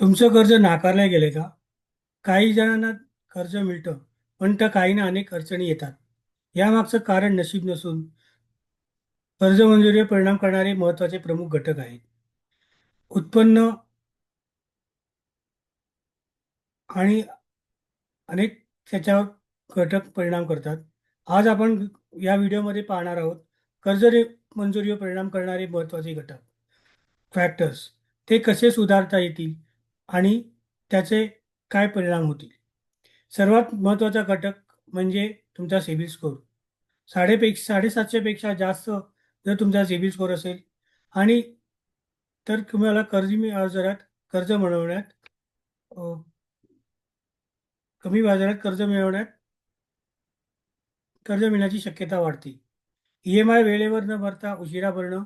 तुमचं कर्ज नाकारलं गेले का? काही जणांना कर्ज मिळतं, पण त्या काहींना अनेक अडचणी येतात. यामागचं कारण नशीब नसून कर्ज मंजुरीवर परिणाम करणारे महत्त्वाचे प्रमुख घटक आहेत. उत्पन्न आणि अनेक त्याच्यावर घटक परिणाम करतात. आज आपण या व्हिडिओमध्ये पाहणार आहोत मंजुरीवर परिणाम करणारे महत्त्वाचे घटक, फॅक्टर्स. ते कसे सुधारता येतील आणि त्याचे काय परिणाम होतील. सर्वात महत्त्वाचा घटक म्हणजे तुमचा सिबिल स्कोअर. 750पेक्षा जास्त जर तुमचा सिबिल स्कोअर असेल आणि तर तुम्हाला व्याजदरात कर्ज मिळवण्यात अ, कमी व्याजदरात कर्ज मिळण्याची शक्यता वाढते. EMI वेळेवर न भरता उशिरा भरणं,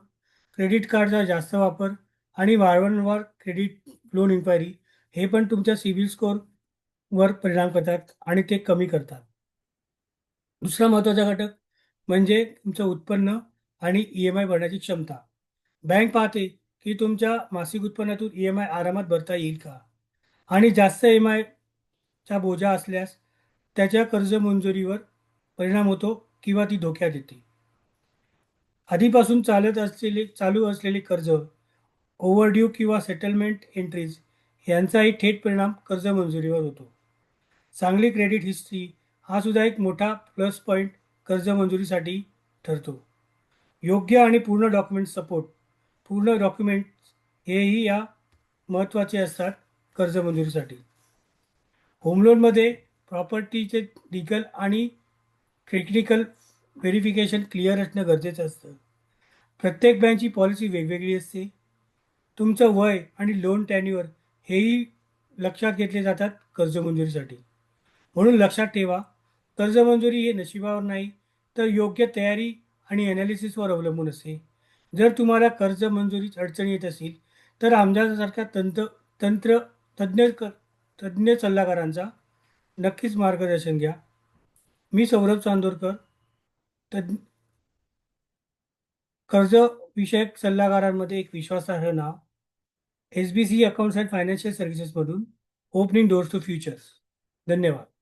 क्रेडिट कार्डचा जास्त वापर आणि वारंवार क्रेडिट लोन इन्क्वायरी हे पण तुमच्या सिबिल स्कोअरवर परिणाम करतात आणि ते कमी करतात. दुसरा महत्त्वाचा घटक म्हणजे तुमचं उत्पन्न आणि EMI भरण्याची क्षमता. बँक पाहते की तुमच्या मासिक उत्पन्नातून EMI आरामात भरता येईल का? आणि जास्त EMIचा बोजा असल्यास त्याच्या कर्ज मंजुरीवर परिणाम होतो किंवा ती धोक्यात येते. आधीपासून चालू असलेले कर्ज, ओव्हरड्यू किंवा सेटलमेंट एंट्रीज यांचाही थेट परिणाम कर्ज मंजुरीवर होतो. चांगली क्रेडिट हिस्ट्री हा सुद्धा एक मोठा प्लस पॉईंट कर्ज मंजुरीसाठी ठरतो. योग्य आणि पूर्ण डॉक्युमेंट्स हेही या महत्त्वाचे असतात कर्ज मंजुरीसाठी. होम लोनमध्ये प्रॉपर्टीचे लीगल आणि टेक्निकल व्हेरिफिकेशन क्लिअर असणं गरजेचं असतं. प्रत्येक बँकची पॉलिसी वेगवेगळी असते. तुमचं वय आणि लोन टॅन्युअर हेही लक्षात घेतले जातात कर्ज मंजुरीसाठी. म्हणून लक्षात ठेवा, कर्ज मंजुरी हे नशिबावर नाही, तर योग्य तयारी आणि ॲनालिसिसवर अवलंबून असते. जर तुम्हाला कर्ज मंजुरीत अडचणी येत असतील, तर आमच्यासारख्या तंत्र तज्ज्ञ तज्ज्ञ सल्लागारांचा नक्कीच मार्गदर्शन घ्या. मी सौरभ चांदोरकर, तज्ञ कर्ज विषयक सल्लागारांमध्ये एक विश्वासार्ह नाव. SBC अकाउंट्स अँड फायनान्शियल सर्व्हिसेसमधून ओपनिंग डोअर्स टू फ्युचर्स. धन्यवाद.